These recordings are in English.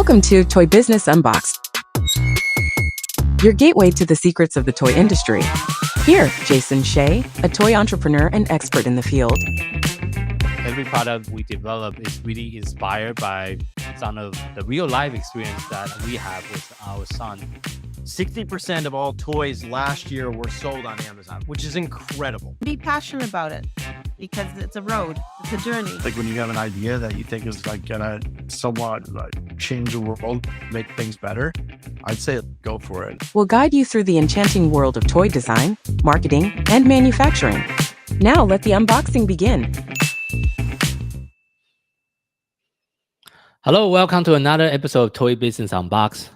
Welcome to Toy Business Unboxed, your gateway to the secrets of the toy industry. Here, Jason Shea, a toy entrepreneur and expert in the field. Every product we develop is really inspired by some of the real life experience that we have with our son. 60% of all toys last year were sold on Amazon, which is incredible. Be passionate about it because it's a road, it's a journey. Like when you have an idea that you think is like gonna somewhat like change the world, make things better, I'd say go for it. We'll guide you through the enchanting world of toy design, marketing, and manufacturing. Now let the unboxing begin. Hello, welcome to another episode of Toy Business Unboxed.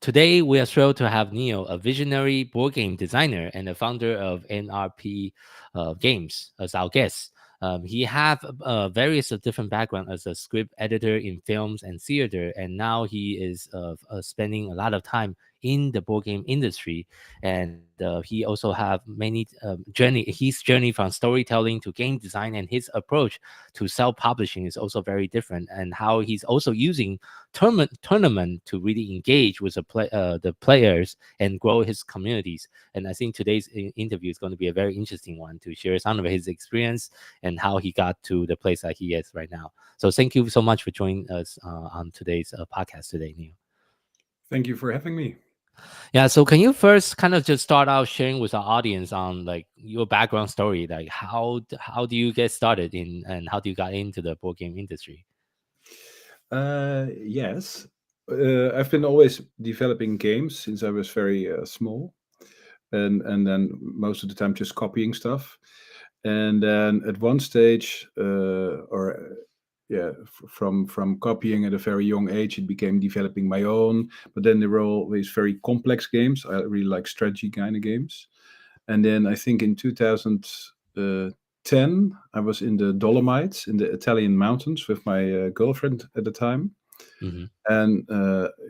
Today, we are thrilled to have Niels, a visionary board game designer and the founder of NRPGames, as our guest. He has various different backgrounds as a script editor in films and theater, and now he is spending a lot of time in the board game industry. And he also have many his journey from storytelling to game design, and his approach to self-publishing is also very different, and how he's also using tournament to really engage with the players and grow his communities. And I think today's interview is going to be a very interesting one to share some of his experience and how he got to the place that he is right now. So thank you so much for joining us on today's podcast today, Niels. Thank you for having me. Yeah, so can you first kind of just start out sharing with our audience on like your background story, like how do you get started in and how do you got into the board game industry? Yes, I've been always developing games since I was very small, and then most of the time just copying stuff, and then at one stage, from copying at a very young age, it became developing my own. But then they were always very complex games. I really like strategy kind of games. And then I think in 2010, I was in the Dolomites, in the Italian mountains, with my girlfriend at the time. Mm-hmm. And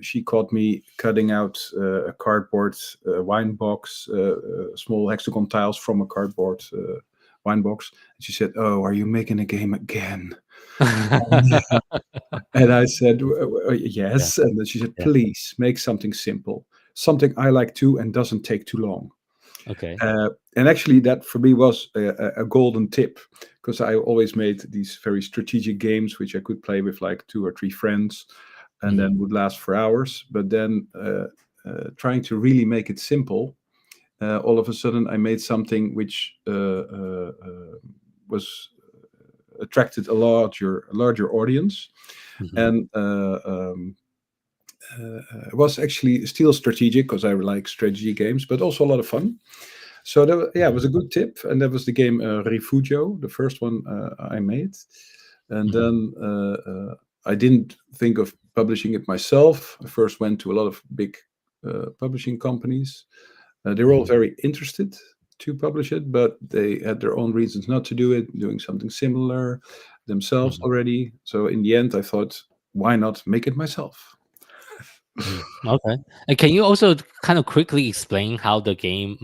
she caught me cutting out a cardboard wine box, small hexagon tiles from a cardboard wine box. And she said, "Oh, are you making a game again?" And I said, yes. Yeah. And then she said, "Please make something simple, something I like too and doesn't take too long." Okay. And actually that for me was a golden tip, because I always made these very strategic games which I could play with like 2 or 3 friends and then would last for hours. But then trying to really make it simple, all of a sudden I made something which was attracted a larger audience, and it was actually still strategic because I like strategy games, but also a lot of fun. So that, it was a good tip, and that was the game RIFUGIO, the first one I made. And then I didn't think of publishing it myself. I first went to a lot of big publishing companies. They were all very interested to publish it, but they had their own reasons not to do it, doing something similar themselves already. So in the end, I thought, why not make it myself? Okay. And can you also kind of quickly explain how the game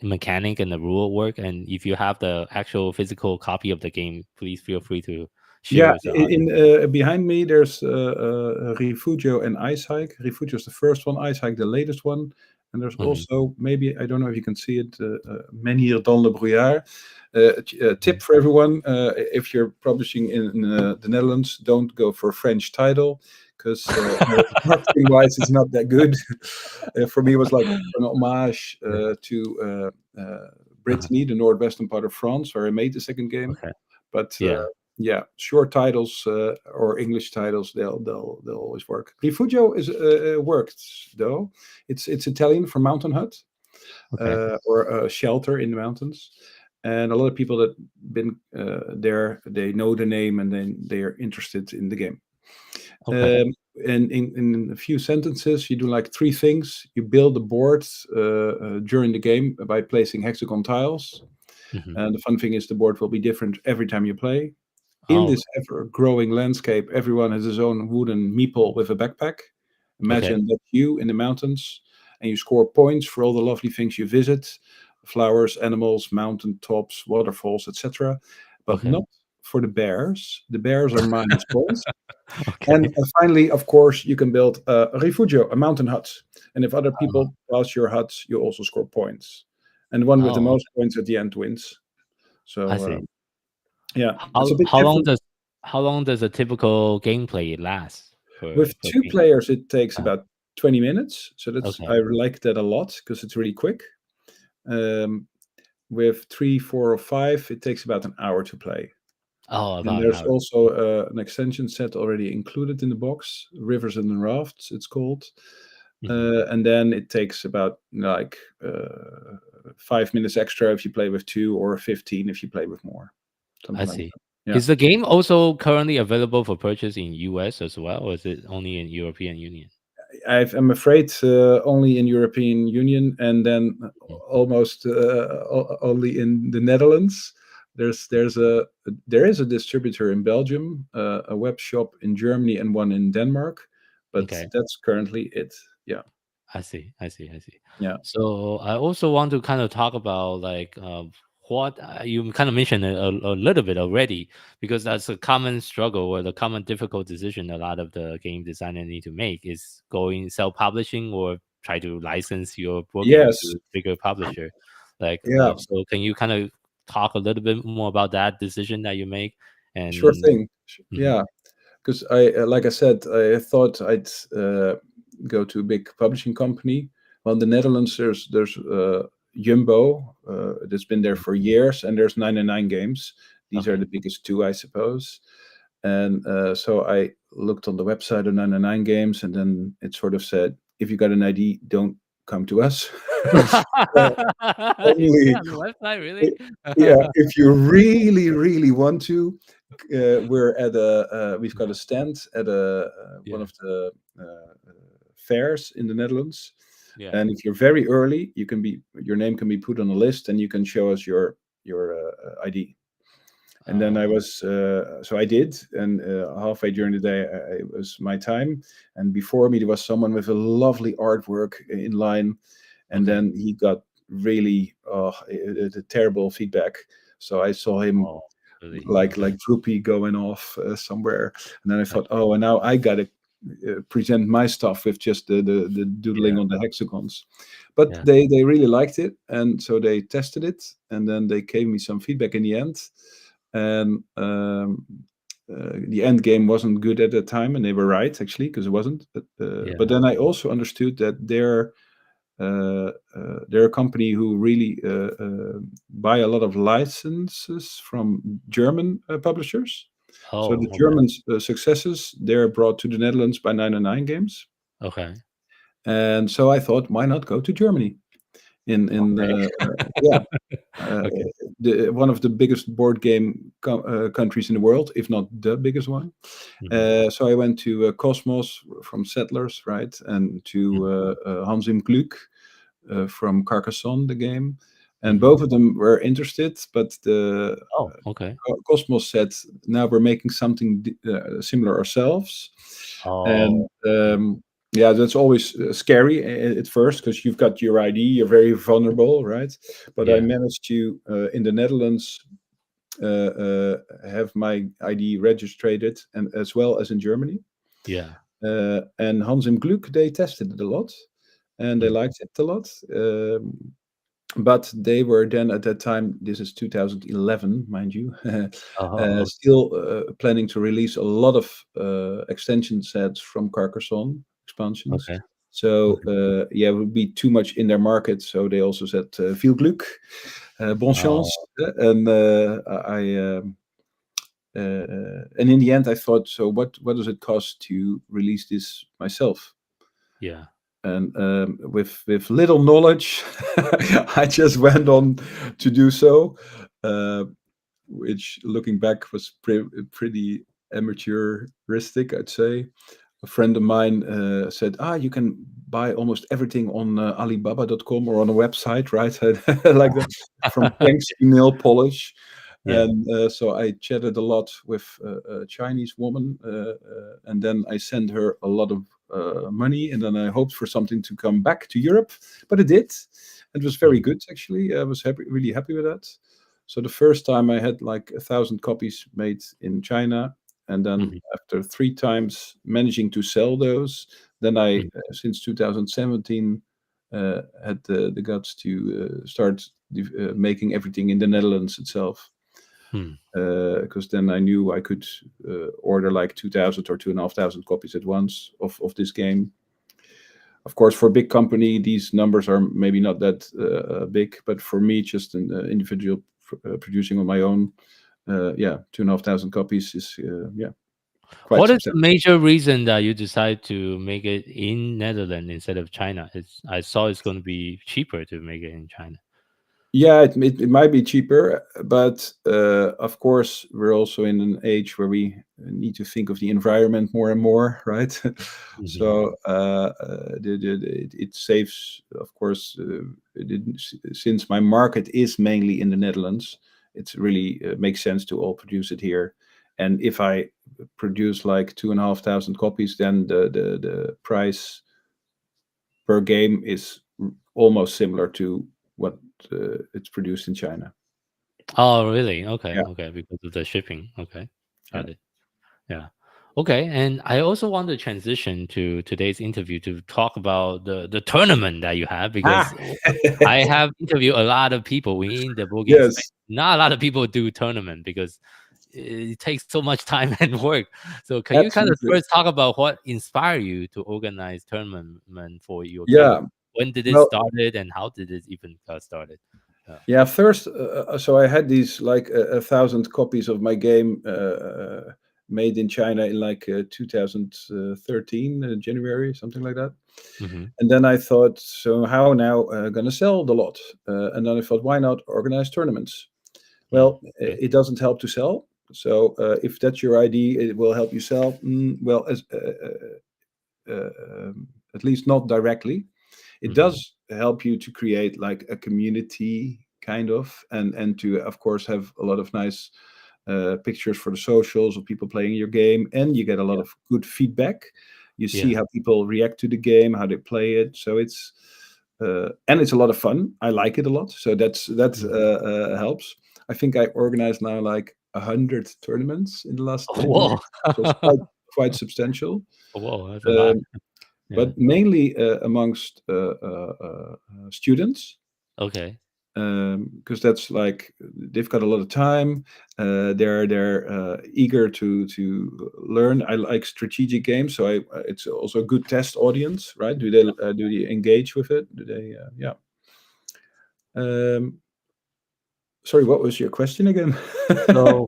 mechanic and the rule work? And if you have the actual physical copy of the game, please feel free to share. Yeah, behind me, there's RIFUGIO and Ice Hike. RIFUGIO is the first one, Ice Hike the latest one. And there's also, maybe, I don't know if you can see it, Menhirs dans le Brouillard. A tip for everyone, if you're publishing in the Netherlands, don't go for a French title, because marketing-wise, it's not that good. For me, it was like an homage to Brittany, the northwestern part of France, where I made the second game. Okay. But short titles or English titles, they'll always work. RIFUGIO is worked though. It's Italian for mountain hut, or a shelter in the mountains. And a lot of people that been there, they know the name, and then they are interested in the game. Okay. And in a few sentences, you do like 3 things. You build the board during the game by placing hexagon tiles. And the fun thing is the board will be different every time you play. In this ever-growing landscape, everyone has his own wooden meeple with a backpack. Imagine that you in the mountains, and you score points for all the lovely things you visit: flowers, animals, mountain tops, waterfalls, etc. But not for the bears. The bears are minus points. Okay. And finally, of course, you can build a refugio, a mountain hut. And if other people pass your hut, you also score points. And the one with the Oh, most points at the end wins. So I see. yeah, it's a bit How long different. does a typical gameplay last With for 2 game? players, it takes Uh, about 20 minutes. So okay. I like that a lot because it's really quick. With 3, 4, or 5, it takes about an hour to play. Oh, And about an there's hour. also an extension set already included in the box, Rivers and Rafts, it's called. And then it takes about 5 minutes extra if you play with 2, or 15 if you play with more. I Something like see. that. Yeah. Is the game also currently available for purchase in US as well, or is it only in European Union? I'm afraid only in European Union, and then almost only in the Netherlands. There is a distributor in Belgium, a web shop in Germany, and one in Denmark, but Okay. that's currently it. Yeah. I see. Yeah. So I also want to kind of talk about like what you kind of mentioned a little bit already, because that's a common struggle or the common difficult decision a lot of the game designers need to make is going self-publishing or try to license your board game Yes. to a bigger publisher. Like, Yeah. so can you kind of talk a little bit more about that decision that you make? Sure And thing. Mhm. Yeah. Because like I said, I thought I'd go to a big publishing company. Well, in the Netherlands, there's Jumbo that's been there for years, and there's 99 Games. These are Okay. the biggest two, I suppose. And so I looked on the website of 99 Games, and then it sort of said, if you got an ID, don't come to us. You see Only, on the website, really? yeah, if you really, really want to, we've got a stand at one Yeah. of the fairs in the Netherlands. Yeah. And if you're very early, your name can be put on a list, and you can show us your ID. And then I was, so I did, and halfway during the day, it was my time. And before me, there was someone with a lovely artwork in line, and Okay. then he got really terrible feedback. So I saw him Oh, really? like Okay. droopy going off somewhere, and then I thought, Okay. oh, and now I gotta present my stuff with just the doodling Yeah. on the hexagons. But Yeah. they really liked it, and so they tested it, and then they gave me some feedback in the end. And the end game wasn't good at that time, and they were right, actually, because it wasn't. Yeah. But then I also understood that they're a company who really buy a lot of licenses from German publishers. So Oh, the okay. German successes, they're brought to the Netherlands by 99 Games. Okay. And so I thought, why not go to Germany? Okay. Yeah, Okay. one of the biggest board game countries in the world, if not the biggest one. Mhm. So I went to Cosmos from Settlers, right, and to Hans im Glück from Carcassonne, the game, and both of them were interested, but the Oh, okay. Cosmos said, "Now we're making something similar ourselves," and Oh, yeah, that's always scary at first because you've got your ID, you're very vulnerable, right? But I yeah. managed to in the Netherlands have my ID registered, and as well as in Germany. Yeah. And Hans im Glück, they tested it a lot, and they Mm. liked it a lot. But they were then at that time, this is 2011, mind you, Oh, still planning to release a lot of extension sets from Carcassonne expansions. okay. So yeah, it would be too much in their market. So they also said, "Viel Glück, bon chance." Oh, And and in the end, I thought, so what does it cost to release this myself? yeah. And with little knowledge, I just went on to do so, which, looking back, was pretty amateuristic, I'd say. A friend of mine said, you can buy almost everything on Alibaba.com or on a website, right? Like that, from planks to nail polish. Yeah. And so I chatted a lot with a Chinese woman, and then I sent her a lot of money, and then I hoped for something to come back to Europe, but it did. It was very good, actually. I was really happy with that. So the first time I had like 1,000 copies made in China, and then Mhm. after 3 times managing to sell those, then I Mm. since 2017 had the guts to start making everything in the Netherlands itself. Hmm. Because then I knew I could order like 2,000 or 2,500 copies at once of this game. Of course, for a big company, these numbers are maybe not that big, but for me, just an individual producing on my own, yeah, 2,500 copies is quite What is the substantial. major reason that you decide to make it in Netherlands instead of China? I saw it's going to be cheaper to make it in China. Yeah, it might be cheaper, but of course, we're also in an age where we need to think of the environment more and more, right? Mhm. So it saves, of course, since my market is mainly in the Netherlands, it's really makes sense to all produce it here. And if I produce like 2,500 copies, then the price per game is almost similar to what it's produced in China. Oh, really? Okay, Yeah, okay, because of the shipping. Okay, yeah. got it. Yeah. Okay, and I also want to transition to today's interview to talk about the tournament that you have Ah, because I have interviewed a lot of people in the board game space. yes, Not a lot of people do tournament because it takes so much time and work. So can you kind of absolutely. first talk about what inspired you to organize tournament for your game? Yeah. When did it Well, started and how did it even got started? yeah. First, so I had these like 1,000 copies of my game made in China in like 2013 January, something like that. Hmm. And then I thought, so how now gonna sell the lot? And then I thought, why not organize tournaments? Well, Okay. it doesn't help to sell. So if that's your idea, it will help you sell. Well, at least not directly. It Hmm. does help you to create like a community kind of, and to of course have a lot of nice pictures for the socials of people playing your game, and you get a lot Yeah. of good feedback. You see Yeah. how people react to the game, how they play it. So it's and it's a lot of fun. I like it a lot. So that Mhm. helps. I think I organized now like 100 tournaments in the last 10 years. Whoa. So it's quite substantial. Whoa, that's a lot. Um, Yeah. but mainly amongst students, Okay. because that's like they've got a lot of time. They're eager to learn. I like strategic games, so it's also a good test audience, right? Do they engage with it? Do they? Yeah. Um, Sorry, what was your question again? So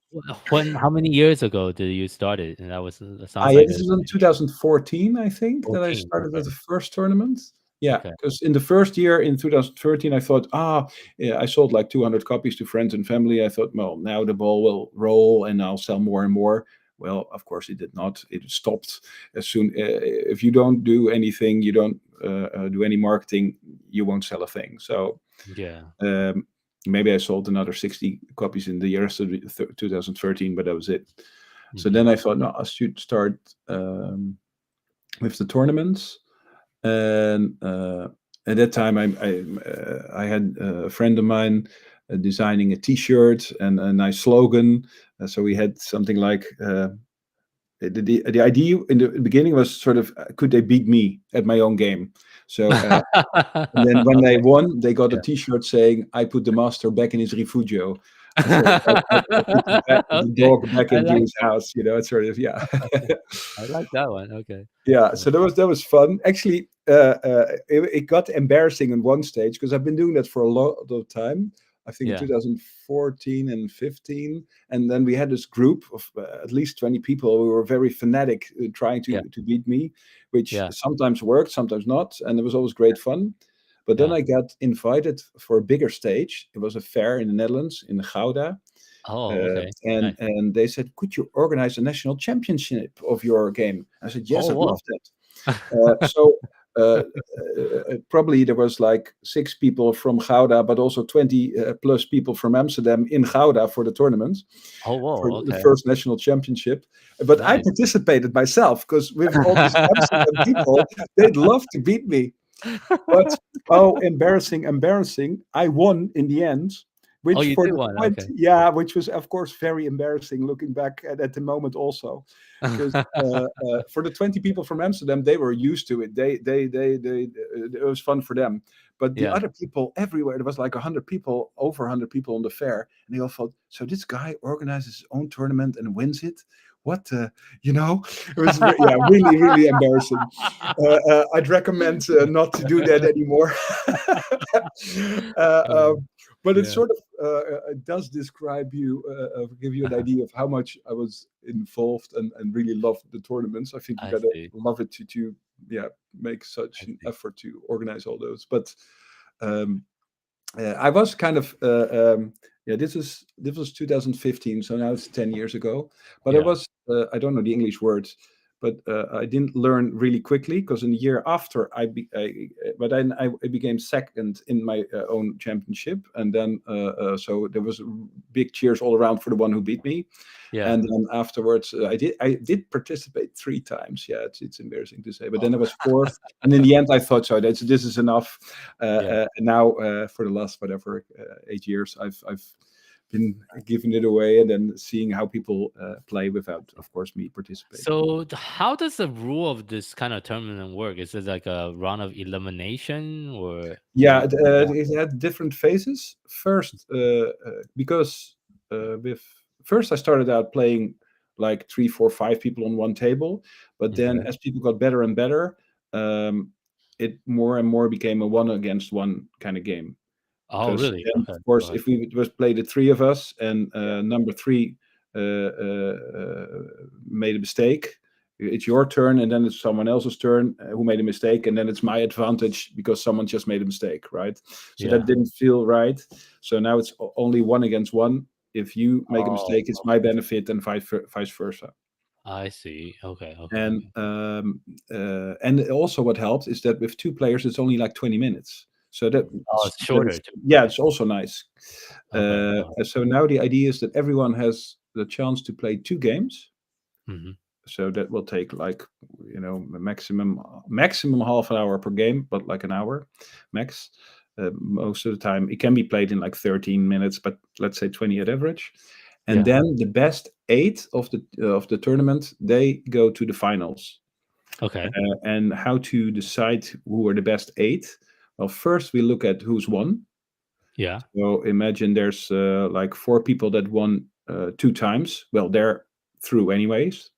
how many years ago did you start it? And that sounds Yeah, like this a is in 2014, I think, that I 14. started Okay. at the first tournament. Yeah, Okay. because in the first year in 2013, I thought, yeah, I sold like 200 copies to friends and family. I thought, well, now the ball will roll and I'll sell more and more. Well, of course, it did not. It stopped as soon. If you don't do anything, you don't do any marketing, you won't sell a thing. So Yeah. um, maybe I sold another 60 copies in the year 2013, but that was it. So Hmm. then I thought, no, I should start with the tournaments. And at that time, I had a friend of mine designing a T-shirt and a nice slogan. So we had something like the idea in the beginning was sort of could they beat me at my own game? So and then when they Okay. won, they got a Yeah. T-shirt saying "I put the master back in his refugio." Sort of like I put the Okay. dog back I into like his that. house, it's sort of yeah. I like that one. Okay. Yeah, Yeah. so that was fun. Actually, it got embarrassing in one stage because I've been doing that for a lot of time. I think in Yeah. 2014 and 15, and then we had this group of at least 20 people who were very fanatic, trying Yeah. to beat me, which Yeah. sometimes worked, sometimes not, and it was always great fun. But then Yeah. I got invited for a bigger stage. It was a fair in the Netherlands, in Gouda, Oh, okay. and Nice. they said, "Could you organize a national championship of your game?" I said, "Yes, Oh, I'd love whoa. that." So probably there was like 6 people from Gouda, but also 20 plus people from Amsterdam in Gouda for the tournament, Oh, for whoa. the Okay. first national championship. But I Nice. participated myself because with all these Amsterdam people, they'd love to beat me. But oh, embarrassing, embarrassing! I won in the end which you for did the one. 20, Okay. yeah, which was of course very embarrassing looking back at the moment also, because for the 20 people from Amsterdam, they were used to it. It was fun for them. But the Yeah. other people everywhere, there was like 100 people, over 100 people on the fair, and they all thought, so this guy organizes his own tournament and wins it. What, it was really, really embarrassing. I'd recommend not to do that anymore. But it Yeah. sort of it does describe you, give you an idea of how much I was involved and really loved the tournaments. I think you I gotta see. love it to make such an effort to organize all those. But I was kind of this was 2015, so now it's 10 years ago. But I Yeah. was I don't know the English words, but I didn't learn really quickly, because in the year after but then I became second in my own championship, and then so there was big cheers all around for the one who beat me. Yeah. And then afterwards, I did participate 3 times. Yeah, it's embarrassing to say, but then I was fourth. And in the end, I thought, so this is enough. And now for the last 8 years, I've been giving it away, and then seeing how people play without, of course, me participating. So how does the rule of this kind of tournament work? Is it like a round of elimination, or Yeah, it had different phases. First, because first I started out playing like 3, 4, 5 people on one table, but then Okay. as people got better and better, it more and more became a 1 against 1 kind of game. Oh, Because really? then, Okay. of course, Okay. if we just play the 3 of us, and number 3 made a mistake, it's your turn, and then it's someone else's turn who made a mistake, and then it's my advantage because someone just made a mistake, right? So Yeah. that didn't feel right. So now it's only 1 against 1. If you make a mistake, it's my benefit, and vice versa. I see. Okay. Okay. And Okay. and also what helps is that with 2 players, it's only like 20 minutes. So Oh, it's shorter too. it's also nice. Okay. So now the idea is that everyone has the chance to play 2 games. Hmm. So that will take like, maximum half an hour per game, but like an hour max. Most of the time, it can be played in like 13 minutes, but let's say 20 at average. And Yeah. then the best 8 of the tournament, they go to the finals. Okay. And how to decide who are the best 8? Well, first we look at who's won. Yeah. So imagine there's like 4 people that won 2 times. Well, they're through anyways.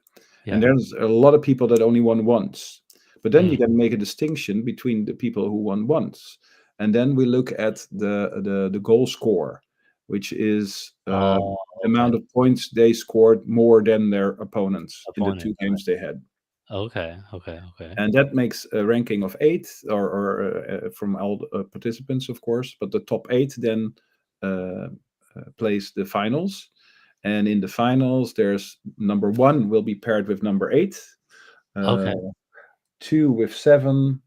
And Yeah. there's a lot of people that only won once. But then you Mm. can make a distinction between the people who won once. And then we look at the goal score, which is Oh, amount okay. of points they scored more than their opponents in the 2 Opponent. games they had. Okay. Okay. Okay. And that makes a ranking of 8, or from all the participants, of course. But the top 8 then plays the finals. And in the finals, there's number 1 will be paired with number 8, Okay. 2 with 7,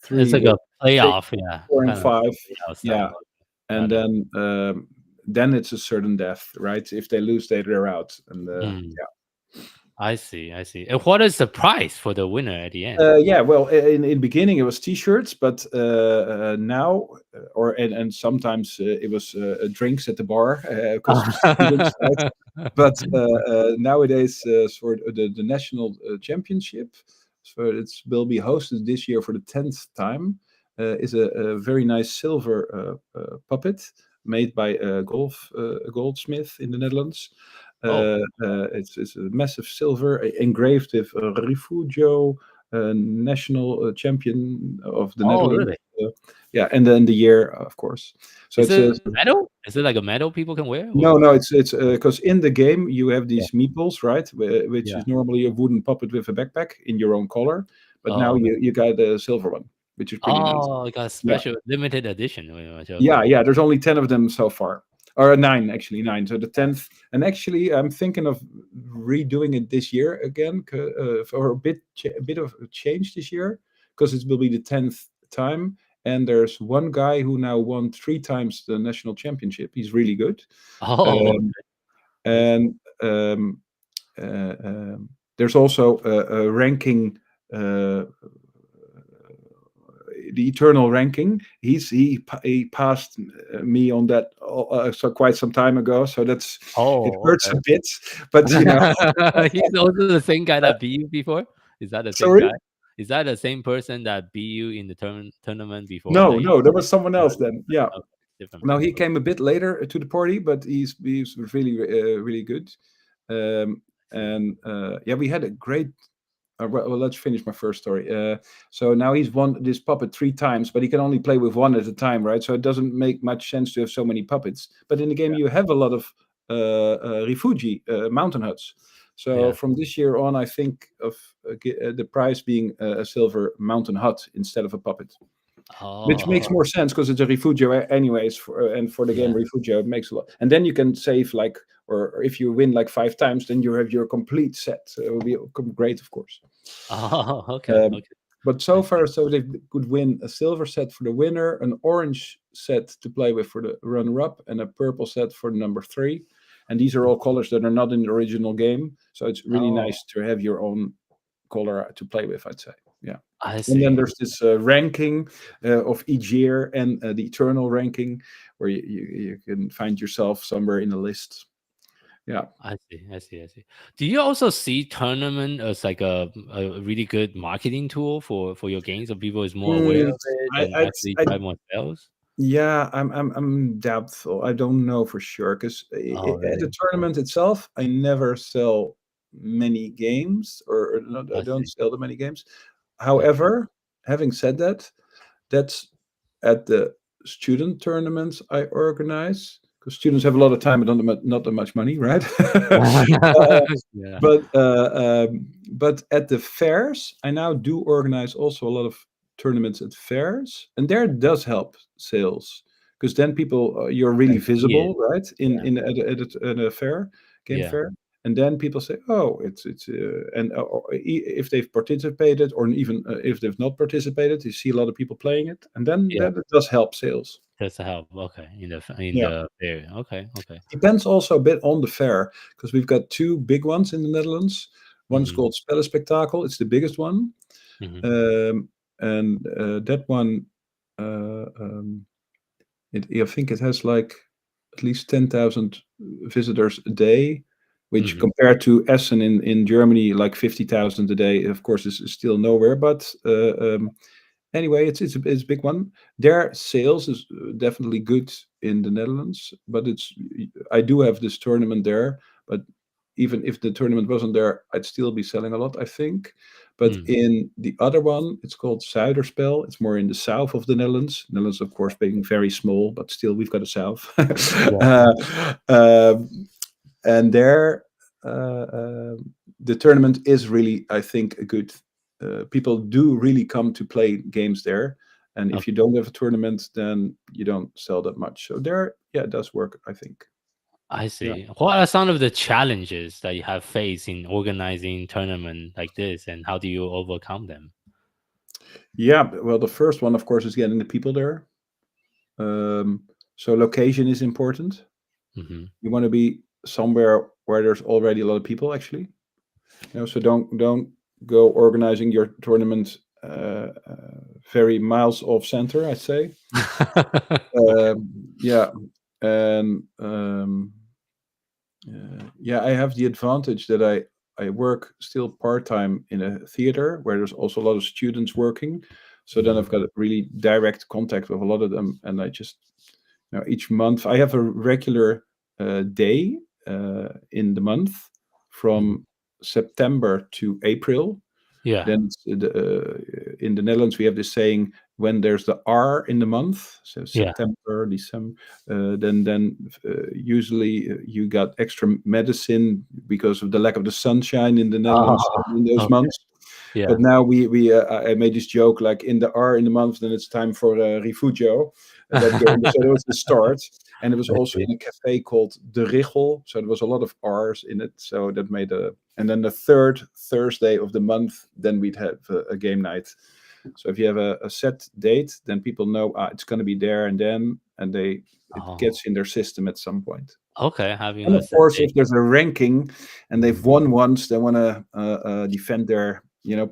It's 3 like with a 6, playoff. Yeah. 4 and Kind of 5. playoff Yeah, style. and Got it. then it's a certain death, right? If they lose, they're out. And Mm. I see. I see. And what is the price for the winner at the end? well, in the beginning it was T-shirts, but now, and sometimes it was drinks at the bar because it was students, right? But nowadays, for the national championship, so it will be hosted this year for the 10th time. Is a very nice silver puppet made by a goldsmith in the Netherlands. Oh. It's a massive silver engraved with RIFUGIO, national champion of the Oh, Netherlands. really? Yeah, and then the year, of course. So Is it's it metal? Is it like a metal people can wear? no, Or? no, it's because in the game you have Yeah. these meeples, right? Which Yeah. is normally a wooden puppet with a backpack in your own color, but now Oh, okay. you got a silver one, which is pretty nice. Oh, it got a Yeah. special limited edition. Yeah, Okay. yeah. There's only 10 of them so far, or 9 actually, 9. So the 10th, and actually, I'm thinking of redoing it this year again for a bit of a change this year, because it will be the 10th time. And there's one guy who now won 3 times the national championship. He's really good. Oh, Um, and there's also a ranking. The eternal ranking. He passed me on so quite some time ago. So it Oh, hurts okay. a bit. But He's also the same guy that beat you before. Is that the same sorry. guy? Is that the same person that beat you in the tournament before? No, That you, no, there was someone no, else then. Yeah. okay, different Now he person. came a bit later to the party, but he's really really good. And yeah, we had a great. Well, let's finish my first story. So now he's won this puppet 3 times, but he can only play with one at a time, right? So it doesn't make much sense to have so many puppets. But in the game, you have a lot of refugi mountain huts. So Yeah. from this year on, I think of the prize being a silver mountain hut instead of a puppet, which makes Oh, more sense because it's a refugio anyways. And for the game yeah. refugio, it makes a lot. And then you can save like, or if you win like 5 times, then you have your complete set. So it will be great, of course. Oh, okay. Um, Okay. but so I far, so they could win a silver set for the winner, an orange set to play with for the runner-up, and a purple set for number 3. And these are all colors that are not in the original game, so it's really Oh, nice to have your own color to play with, I'd say. Yeah. I And then see. there's this ranking of each year, and the eternal ranking, where you can find yourself somewhere in the list. Yeah. I see. I see. I see. Do you also see tournament as like a really good marketing tool for your game, so people is more aware Mm, of it I, and I'd, actually I'd drive more sales? Yeah, I'm doubtful. I don't know for sure because Oh, at the really? tournament itself, I never sell many games, or not, I I don't see. sell that many games. Yeah. However, having said that, that's at the student tournaments I organize because students have a lot of time and not that much money, right? Yeah. But at the fairs, I now do organize also a lot of tournaments at fairs, and there it does help sales because then people you're really Can see it. visible, right? Yeah. At a fair, game Yeah. fair, and then people say, "Oh, it's," and if they've participated or even if they've not participated, you see a lot of people playing it, and then Yeah. that it does help sales. That's a help. Okay. In Yeah. the area. Okay. Okay. Depends also a bit on the fair because we've got 2 big ones in the Netherlands. One's Hmm. called Spellenspectakel. It's the biggest one. Hmm. And that one, uh, um, I think it has like at least 10,000 visitors a day, which Hmm. compared to Essen in Germany, like 50,000 a day, of course, is still nowhere. But anyway, it's a big one. Their sales is definitely good in the Netherlands, but I do have this tournament there. But even if the tournament wasn't there, I'd still be selling a lot, I think. But Mm. in the other one, it's called Zuiderspel. It's more in the south of the Netherlands. Netherlands, of course, being very small, but still we've got a south. Yeah. And there, the tournament is really, I think, a good. People do really come to play games there. And if Okay. you don't have a tournament, then you don't sell that much. So there, yeah, it does work, I think. I Yeah. see. What are some of the challenges that you have faced in organizing tournament like this, and how do you overcome them? Yeah, well, the first one, of course, is getting the people there. So location is important. Hmm. You want to be somewhere where there's already a lot of people, actually. So don't go organizing your tournament very miles off center, I'd say. Okay. Yeah, and yeah, I have the advantage that I work still part-time in a theater where there's also a lot of students working. So then I've got a really direct contact with a lot of them, and I just each month I have a regular day in the month Mhm. from September to April. Yeah. Then in the Netherlands we have this saying, when there's the R in the month, so Yeah. September, December, then usually you got extra medicine because of the lack of the sunshine in the Netherlands Oh, in those okay. months. Yeah. But now I made this joke, like in the R in the month, then it's time for Rifugio, that game. So that was the start, and it was I also see. in a cafe called De Richel. So there was a lot of R's in it. So that made and then the third Thursday of the month, then we'd have a game night. So if you have a set date, then people know it's going to be there and then, and it Oh, gets in their system at some point. okay. Having And a of set course, date. if there's a ranking and they've won once, they want to defend their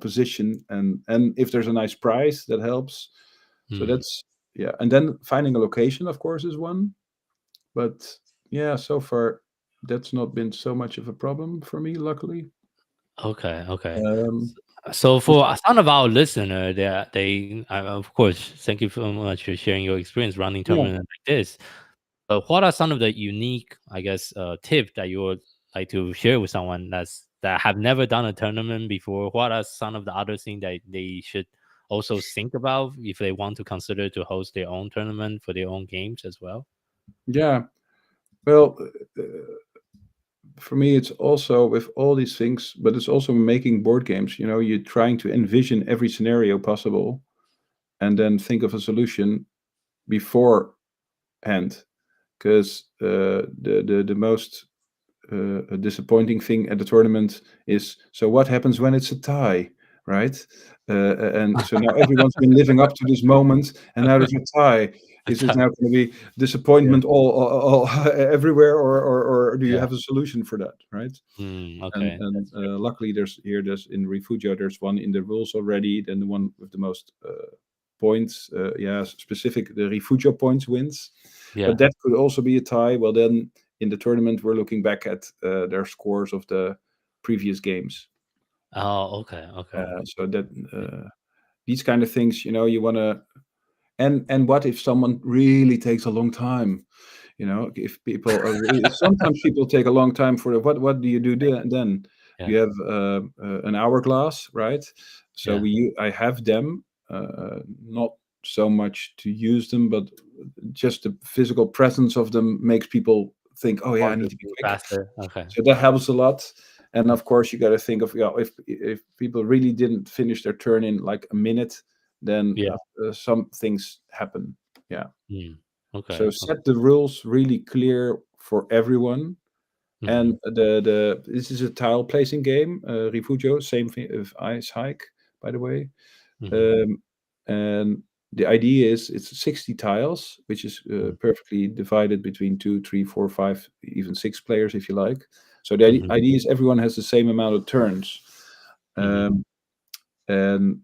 position, and if there's a nice prize, that helps. So Mm. that's, yeah. And then finding a location, of course, is one. But yeah, so far that's not been so much of a problem for me, luckily. Okay, okay. Um, So for some of our listener, of course, thank you so much for sharing your experience running yeah, tournament like this. What are some of the unique, I guess, tips that you would like to share with someone that have never done a tournament before? What are some of the other things that they should also think about if they want to consider to host their own tournament for their own games as well? yeah. Well, uh, for me, it's also with all these things, but it's also making board games. You know, you're trying to envision every scenario possible, and then think of a solution beforehand. Because the most disappointing thing at the tournament is, so what happens when it's a tie, right? And so now everyone's been living up to this moment, and now there's a tie. Is it now going to be Yeah, disappointment all everywhere, or do you yeah. have a solution for that, right? And Okay, and that's very cool. luckily there's in Refugio there's one in the rules already. Then the one with the most points, specific the Refugio points wins. But Yeah. that could also be a tie. Well, then in the tournament we're looking back at their scores of the previous games. Oh, okay, okay. So that these kind of things, you know, you want to. And what if someone really takes a long time? You know, if people are sometimes people take a long time for the, what do you do then? Yeah, You have an hourglass, right? So yeah. I have them, not so much to use them, but just the physical presence of them makes people think, oh yeah, I Want to need to be be quick. faster. Okay. So that helps a lot. And of course, you got to think of, if people really didn't finish their turn in like a minute, then Yeah. some things happen. Yeah. Mm. So Okay. Okay. set the rules really clear for everyone. Mhm. And the this is a tile placing game, Refugio, same thing with Ice Hike, by the way. Mhm. Um, and the idea is it's 60 tiles, which is Mhm. perfectly divided between 2, 3, 4, 5, even 6 players if you like. So the Mhm. idea is everyone has the same amount of turns. Mhm. Um, and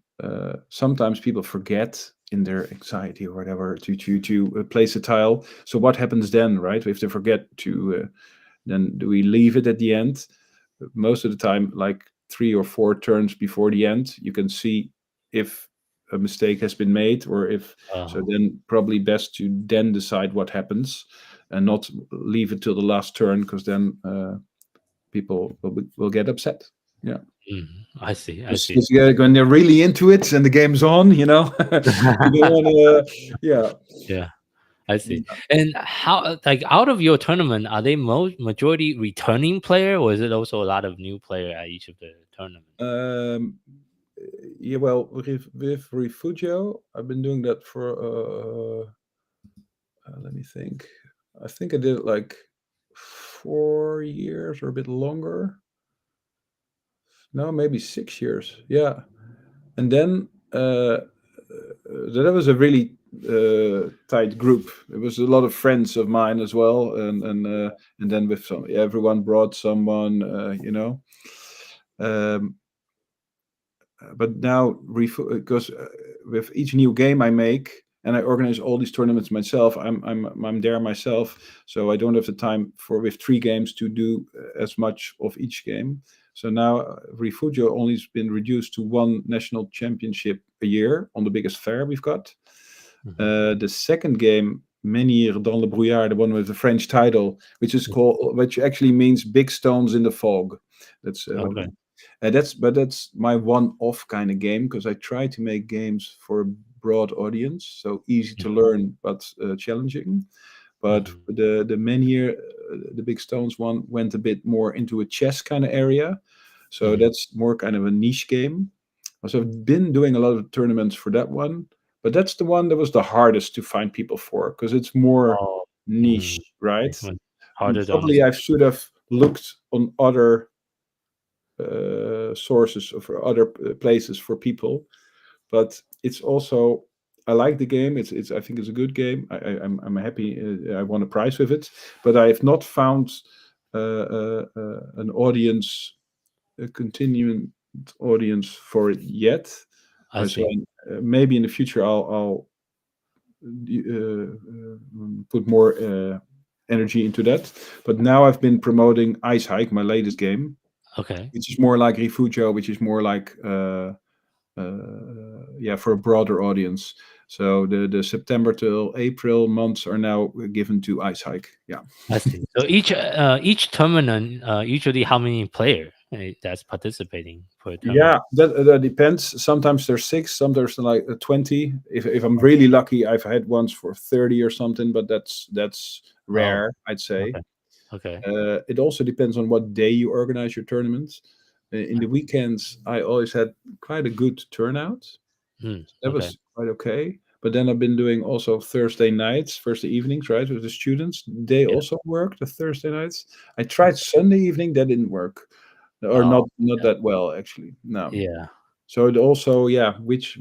sometimes people forget in their anxiety or whatever to place a tile. So what happens then, right? If they forget to, then do we leave it at the end? Most of the time, like 3 or 4 turns before the end, you can see if a mistake has been made, or if so. Oh. Then probably best to then decide what happens, and not leave it till the last turn, because then people will get upset. Yeah. Mhm. I see. I see. Because when they're really into it and the game's on, you know, you don't want to. Yeah. Yeah, I see. And how, like, out of your tournament, are they majority returning player, or is it also a lot of new player at each of the tournament? Um, yeah. Well, with Refugio, I've been doing that for. Let me think. I think I did it like 4 years or a bit longer. No, maybe 6 years. Yeah. And then that was a really tight group. It was a lot of friends of mine as well, and then with some, everyone brought someone, you know. Um, but now, because with each new game I make, and I organize all these tournaments myself, I'm there myself, so I don't have the time for with 3 games to do as much of each game. So now Refugio only has been reduced to one national championship a year on the biggest fair we've got. Mhm. The second game, Menhirs dans le Brouillard, the one with the French title, which actually means big stones in the fog. That's what Okay. that's my one-off kind of game, because I try to make games for a broad audience, so easy to learn but challenging. But Mhm. the Menhir, the big stones one, went a bit more into a chess kind of area, so Mhm. that's more kind of a niche game. So I've been doing a lot of tournaments for that one, but that's the one that was the hardest to find people for, because it's more Oh. niche, Mhm. right? It was harder to Probably I understand. should have looked on other sources of other places for people, but it's also, I like the game. It's I think it's a good game. I'm happy. I won a prize with it, but I have not found an audience, a continuing audience for it yet. I So see. maybe in the future I'll put more energy into that. But now I've been promoting Ice Hike, my latest game, Okay. which is more like Refugio, which is more like for a broader audience. So the September till April months are now given to Ice Hike. Yeah. I see. So each tournament, usually how many player that's participating per tournament? Yeah, that depends. Sometimes there's 6, sometimes there's like 20. If I'm really lucky, I've had ones for 30 or something, but that's Oh, rare, I'd say. okay. Okay. It also depends on what day you organize your tournaments. In the weekends, I always had quite a good turnout. That Okay. was quite okay. But then I've been doing also Thursday nights, Thursday evenings, right, with the students. They Yeah. also work the Thursday nights. I tried Sunday evening, that didn't work, or Oh, not yeah. that well actually. No. Yeah. So it also, which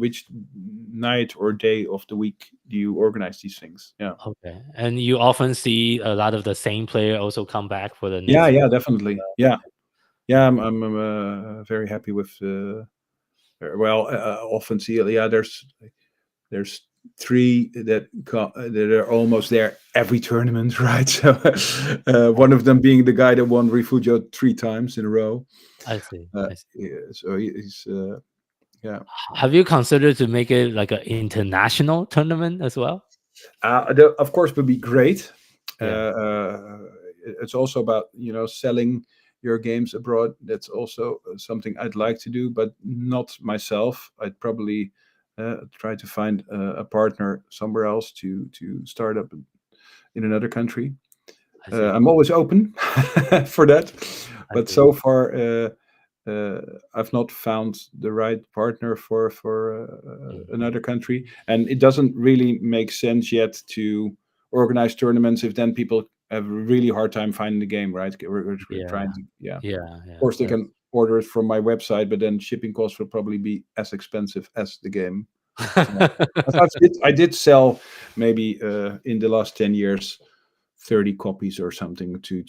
night or day of the week do you organize these things? Yeah. Okay. And you often see a lot of the same player also come back for the Yeah, next week. definitely. Yeah. Yeah, I'm very happy with often see, there's 3 that are almost there every tournament, right? So one of them being the guy that won Refugio 3 times in a row. I see. I see. Yeah, so he's yeah. Have you considered to make it like an international tournament as well? Of course, would be great. Yeah. It's also about selling your games abroad. That's also something I'd like to do, but not myself. I'd probably try to find a partner somewhere else to start up in another country. I see. I'm always open for that, I but see. so far I've not found the right partner for another country, and it doesn't really make sense yet to organize tournaments if then people have a really hard time finding the game, right? We're Yeah. trying to, Yeah. Of course, they Yeah. can order it from my website, but then shipping costs will probably be as expensive as the game. I did sell maybe in the last 10 years 30 copies or something to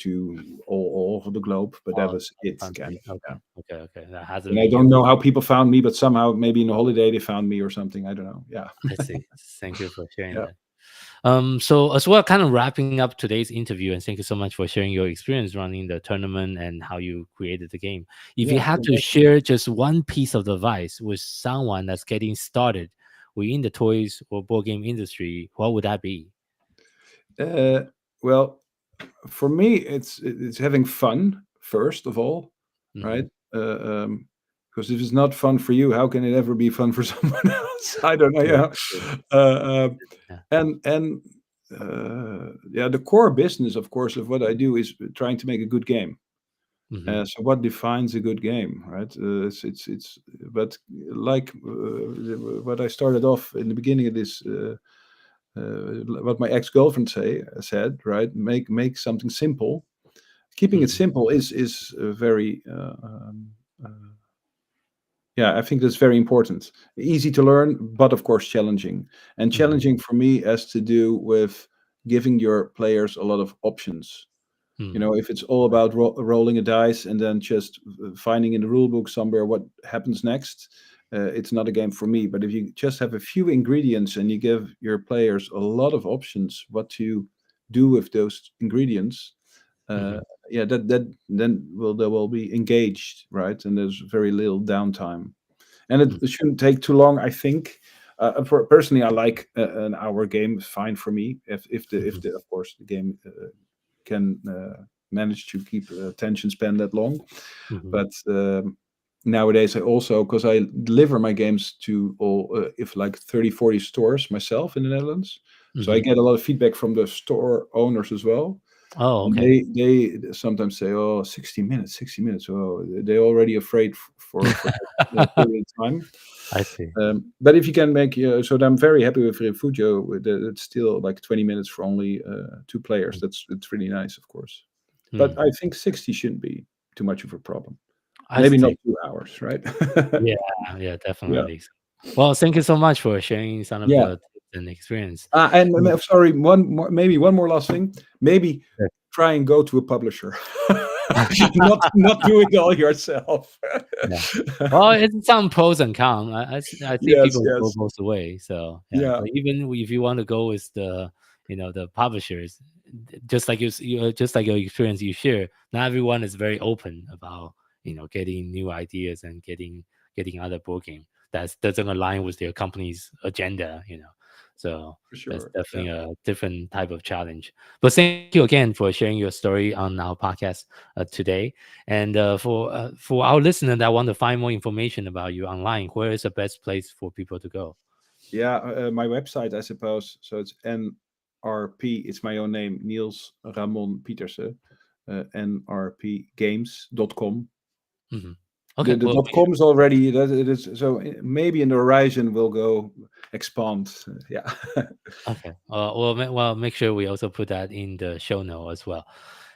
all over the globe, but that Oh, was it fancy. kind of. Okay. Yeah. Okay. That hasn't And I been your. don't know how people found me, but somehow maybe in a holiday they found me or something. I don't know. Yeah. I see. Thank you for sharing Yeah. that. So as well, kind of wrapping up today's interview, and thank you so much for sharing your experience running the tournament and how you created the game. If you Yeah. had to share just one piece of advice with someone that's getting started within the toys or board game industry, what would that be? Well, for me, it's having fun first of all, Mhm. right? Because if it's not fun for you, how can it ever be fun for someone else? I don't know. True, Yeah. true. Yeah. And the core business, of course, of what I do is trying to make a good game. Mhm. So what defines a good game, right? But like what I started off in the beginning of this, what my ex-girlfriend said, right? Make something simple. Keeping it Mhm. simple is very I think that's very important. Easy to learn, but of course challenging. And Mhm. challenging for me has to do with giving your players a lot of options. Mhm. If it's all about rolling a dice and then just finding in the rule book somewhere what happens next, it's not a game for me. But if you just have a few ingredients and you give your players a lot of options what to do with those ingredients, uh, Mhm. that then they will be engaged, right? And there's very little downtime, and Mhm. it shouldn't take too long. I think. Personally, I like an hour game. Fine for me. If Mhm. the of course the game can manage to keep attention span that long. Mhm. But nowadays, I also, because I deliver my games to all, if like 30, 40 stores myself in the Netherlands. So I Mhm. get a lot of feedback from the store owners as well. Oh, And okay. they sometimes say, oh, 60 minutes, 60 minutes. Oh, they're already afraid for that period of time. I see. But if you can make, so I'm very happy with Refugio. It's still like 20 minutes for only 2 players. It's really nice, of course. But Mm. I think 60 shouldn't be too much of a problem. I Maybe not see. 2 hours, right? Yeah, Yeah. definitely. Well, thank you so much for sharing some of Yeah. the tips and experience. And Mm. sorry, maybe one more last thing. Maybe Sure. try and go to a publisher. Not do it all yourself. Yeah. Well, it's some pros and cons. I see Yes, people go yes. both ways. So yeah, Yeah. but even if you want to go with the the publishers, just like just like your experience you share, not everyone is very open about getting new ideas and getting other board game that doesn't align with their company's agenda. So For that's sure. definitely Yeah. a different type of challenge. But thank you again for sharing your story on our podcast today. And for our listener that want to find more information about you online, where is the best place for people to go? Yeah, my website, I suppose. So it's NRP. It's my own name, Niels Ramon Pieterse. NRPgames.com. Hmm. The Okay, the well, dot com is already that it is so maybe in the horizon will go expand. Yeah. okay. Well, make sure we also put that in the show note as well.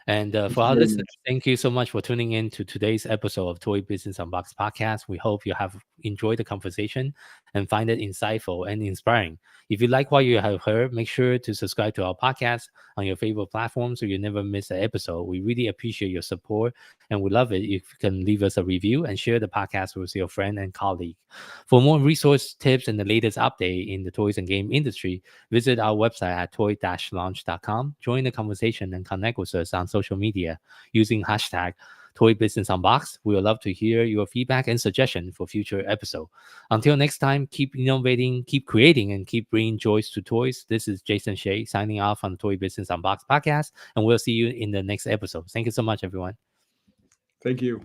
And Thank for you our very listeners, much. thank you so much for tuning in to today's episode of Toy Business Unboxed podcast. We hope you have enjoyed the conversation and find it insightful and inspiring. If you like what you have heard, make sure to subscribe to our podcast on your favorite platform so you never miss an episode. We really appreciate your support and we love it if you can leave us a review and share the podcast with your friend and colleague. For more resource tips and the latest update in the toys and game industry, visit our website at toy-launch.com. Join the conversation and connect with us on social media using hashtag Toy Business Unboxed. We would love to hear your feedback and suggestion for future episode. Until next time, keep innovating, keep creating, and keep bringing joys to toys. This is Jason Shea signing off on the Toy Business Unboxed podcast, and we'll see you in the next episode. Thank you so much, everyone. Thank you.